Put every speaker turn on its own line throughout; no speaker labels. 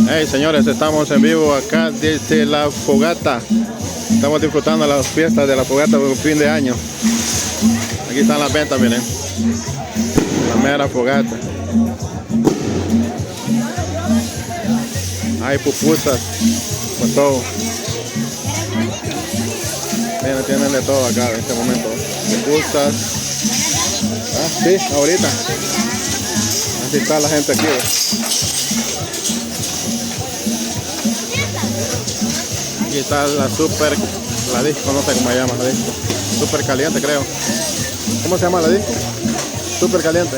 Hey señores, estamos en vivo acá desde la fogata. Estamos disfrutando las fiestas de la fogata por fin de año. Aquí están las ventas, miren. La mera fogata. Hay pupusas, con todo. Miren, tienen de todo acá en este momento. Pupusas. Ah, sí, ahorita. Así está la gente aquí. Aquí está la super, la disco, no sé cómo se llama la disco. Super caliente, creo. ¿Cómo se llama la disco? Super caliente.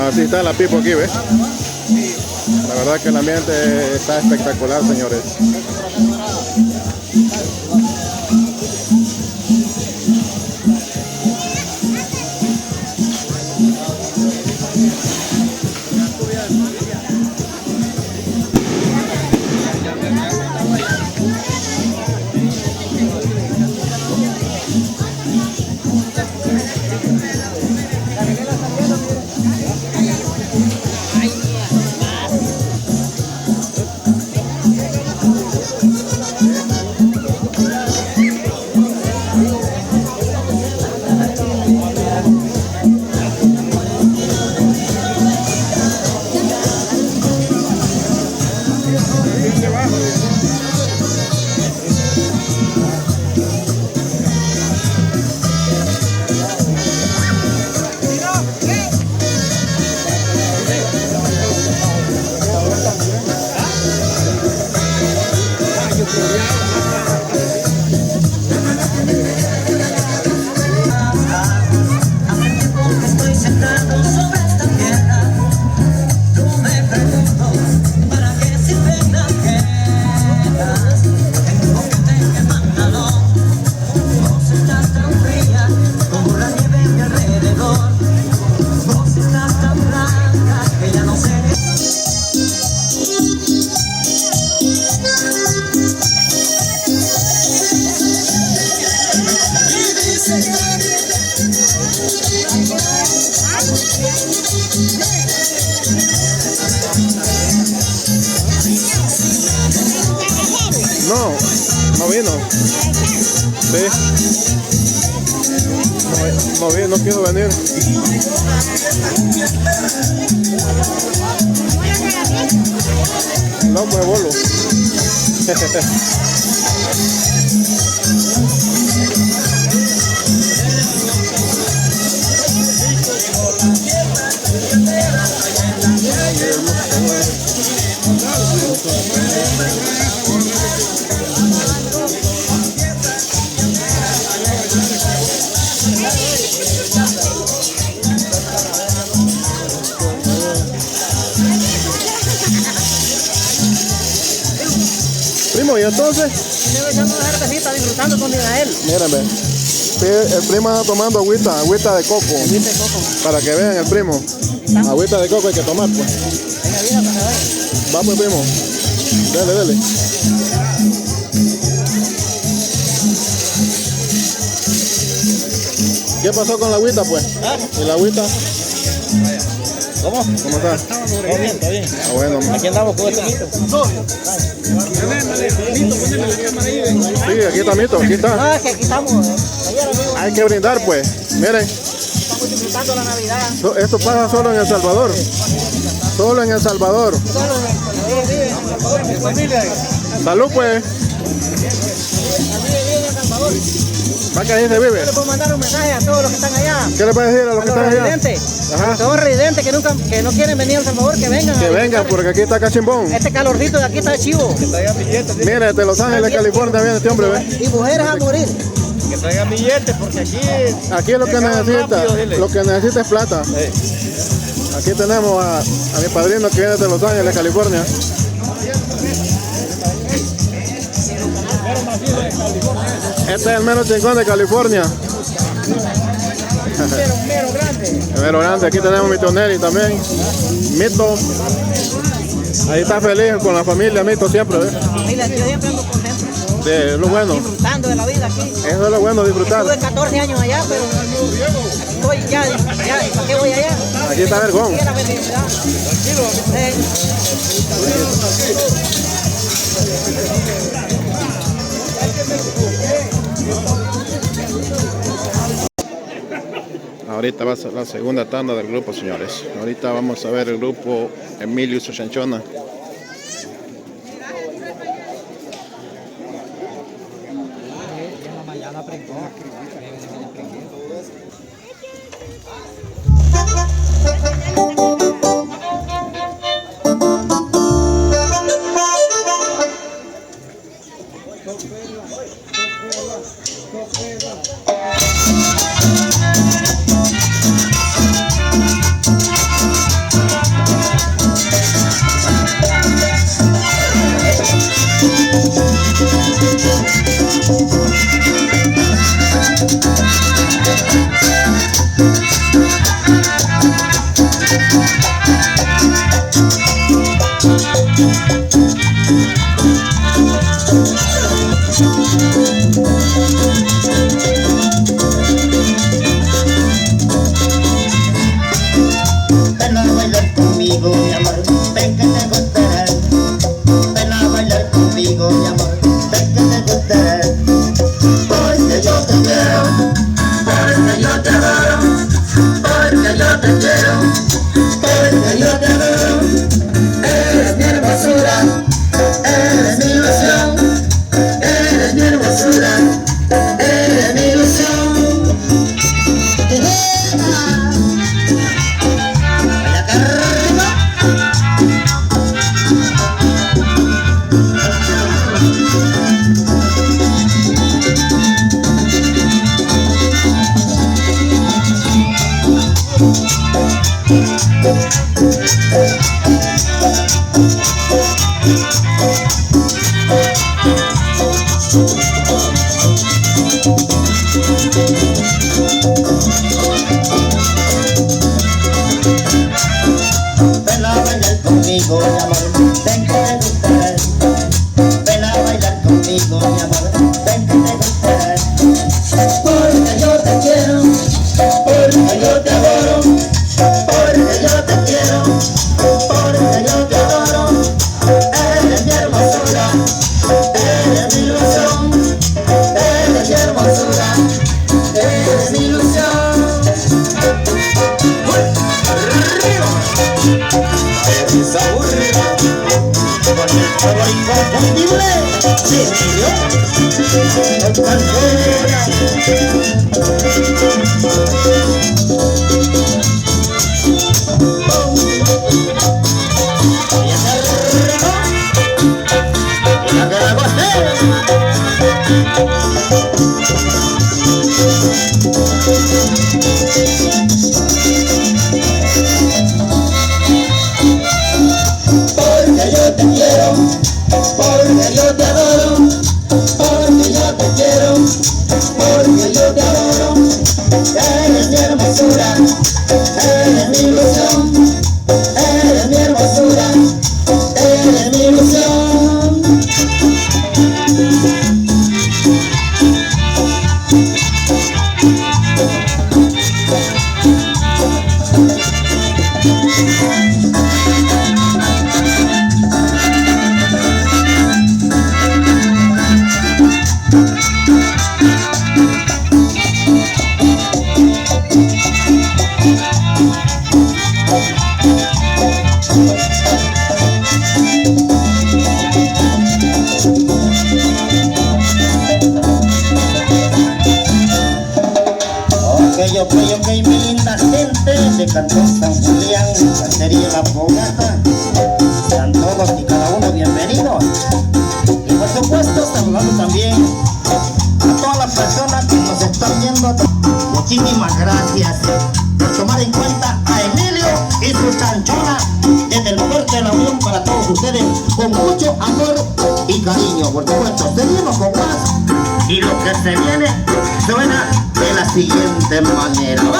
Así está la pipo aquí, ¿ves? La verdad que el ambiente está espectacular, señores. No, no vino. Sí. No quiso venir. Loco de bolo. Primo, ¿y entonces?
Disfrutando con Israel.
Mírenme, el primo está tomando agüita de coco.
Agüita de coco.
Para que vean el primo. Agüita de coco hay que tomar, pues.
Venga, vida, para ver.
Vamos, primo. Dele, dele. ¿Qué pasó con la agüita, pues? ¿Y la agüita?
¿Cómo?
¿Cómo está?
Todo bien, está bien.
Ah, bueno.
Aquí andamos con este mito.
Sí, aquí está Mito, aquí está.
No, es que aquí estamos.
Hay que brindar, pues. Miren,
Estamos disfrutando la Navidad.
esto pasa solo en El Salvador. Solo en El Salvador.
Solo en mi familia.
Salud, pues.
Vive en El Salvador.
¿Para qué ahí se vive?
Yo le puedo mandar un mensaje a todos los que están allá.
¿Qué le puedes decir a los que
A los
están allá?
residentes.
Ajá.
Todos residentes que no quieren venir a El Salvador, que vengan.
Que vengan, porque aquí está cachimbón.
Este calorcito de aquí está chivo.
Mire, de Los Ángeles, California, viene este hombre, ¿ve?
Y mujeres a morir.
Que traigan billetes porque
Aquí lo que necesita es plata. Aquí tenemos a mi padrino que viene de Los Ángeles, California. Este es el mero chingón de California.
Mero grande.
El mero grande. Aquí tenemos Mito Neri también. Mito. Ahí está feliz con la familia, Mito siempre, ¿ves?
Mira, yo siempre ando contento.
Sí, es lo bueno.
disfrutando de la vida aquí.
Eso es lo bueno, disfrutar.
Estuve 14 años allá, pero estoy ya, ¿para qué voy allá?
Aquí está Vergón.
Aquí era felicidad.
Ahorita va a ser la segunda tanda del grupo, señores. Ahorita vamos a ver el grupo Emilio y su chanchona.
Ok, mi linda gente de Cantón San Julián, Cacería La Fogata. Sean todos y cada uno bienvenidos. Y por supuesto saludando también a todas las personas que nos están viendo. Muchísimas gracias por tomar en cuenta a Emilio y su chanchona desde el Fuerte de la Unión para todos ustedes, con mucho amor y cariño. Por supuesto, seguimos con más, y lo que se viene suena de la siguiente manera.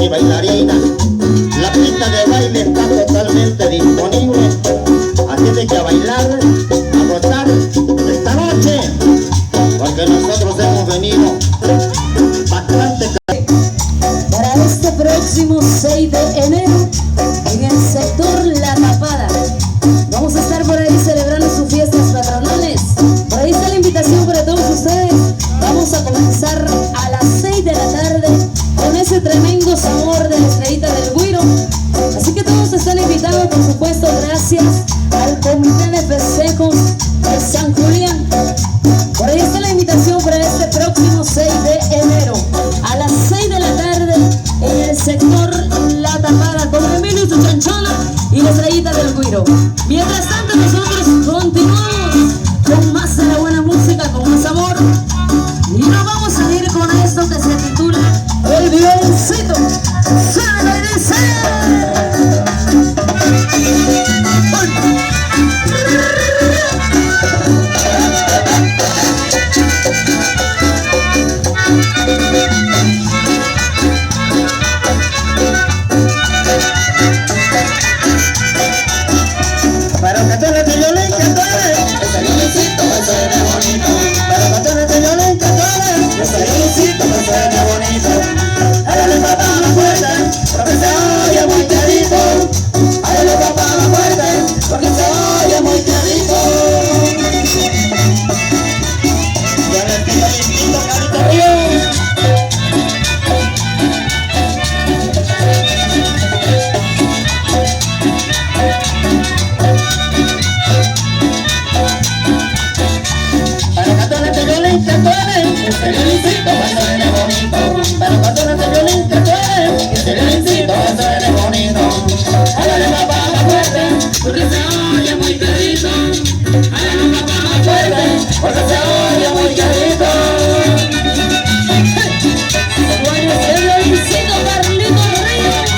Y bailarinas, la pista de baile está totalmente disponible, así de que a bailar, a gozar esta noche, porque nosotros hemos venido bastante.
Para este próximo 6 de enero, en el sector La Tapada, vamos a estar por ahí celebrando sus fiestas patronales. Por ahí está la invitación para todos ustedes. Vamos a comenzar a las 6 de la tarde con ese tremendo sabor de la Estrellita del Güiro. Así que todos están invitados, por supuesto, gracias al Comité de Festejos de San Julián. Por ahí está la invitación para este próximo 6 de enero a las 6 de la tarde en el sector La Tapada con Emilio y su chanchola y la Estrellita del Güiro. Mientras tanto, nosotros continuamos con más de la buena música, con más amor, y nos vamos a ir con esto que se titula El Violoncito. ¡Suena y dice!
Para canciones de violín cantores, ese violincito me suena bonito. Para canciones de violín cantores, ese violincito me suena bonito. Hágale papá más fuerte, porque se oye muy clarito. Hágale papá más fuerte, porque se oye muy clarito. Yo le pido violín, carito bien. Ese violincito me suena bonito. Para canciones de violín que suene, ese violincito me suena bonito. Hágale papá más fuerte, porque se oye muy clarito. Hágale papá más fuerte, porque se oye muy clarito.
El violincito Carlito Ríos.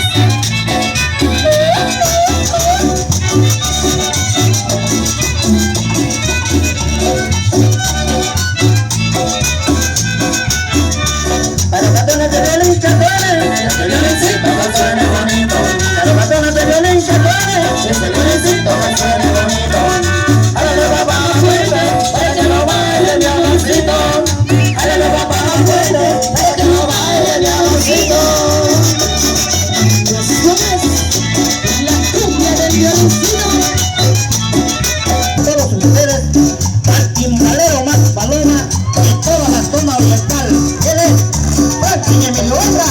Para canciones de violín que suene, ese violincito me suena bonito. Para canciones de violín que suene, ese violincito me suena bonito. Hágale papá más fuerte, para que no baile el violoncito. Hágale papá más fuerte, para que no baile el violoncito.
La cumbia del violoncito.
Todos ustedes, al timbalero más paloma de toda la zona oriental. Él es Franklin Emilio Obra.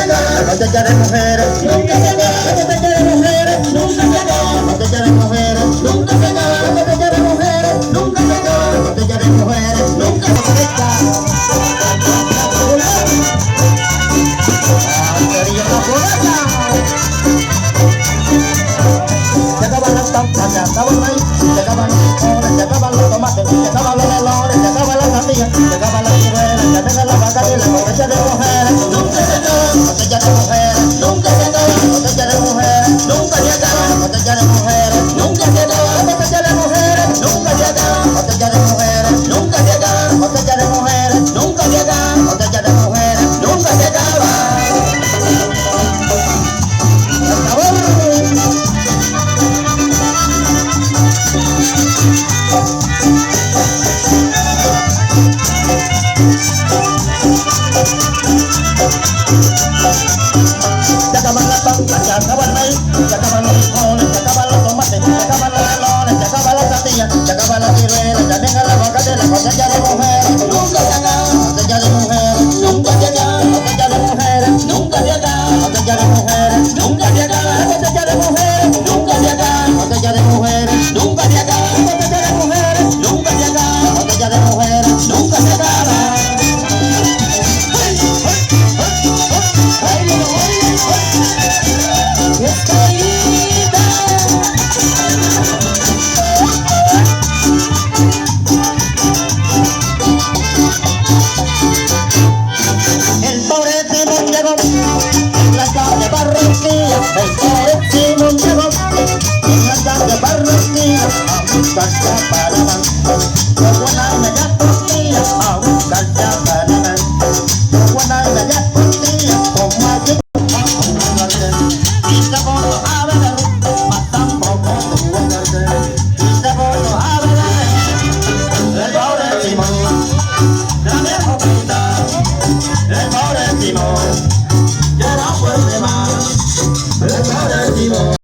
botella de mujeres, nunca se acaba. La botella de mujeres, nunca se acaba. La botella de mujeres, nunca se acaba. La botella de mujeres, nunca se acaba. La botella de mujeres, nunca se acaba. Se acaban las papas, se acaba el maíz, se acaban los frijoles, se acaban los tomates, se acaban los melones, se acaban las sandías, se acaban las ciruelas, se acaban las vacas y la botella de mujeres, nunca se acaba. La botella de mujeres, nunca acaba el maíz, se acaban los frijoles, se acaban los tomates, se acaban los melones, se acaban las sandías, se acaban las ciruelas, ya venga el aguacate, la cosecha de mujeres. Nunca se acaba, cosecha de mujeres. Nunca se acaba, cosecha de mujeres. Nunca se acaba, cosecha de mujeres. Nunca se acaba, cosecha de mujeres. Nunca se acaba, cosecha de mujeres. Nunca se acaba, cosecha de mujeres. Nunca se acaba, cosecha de mujeres. Nunca se acaba. El pobre Simón llegó en la calle Barranquilla. El pobre Simón llegó en la calle Barranquilla a buscar para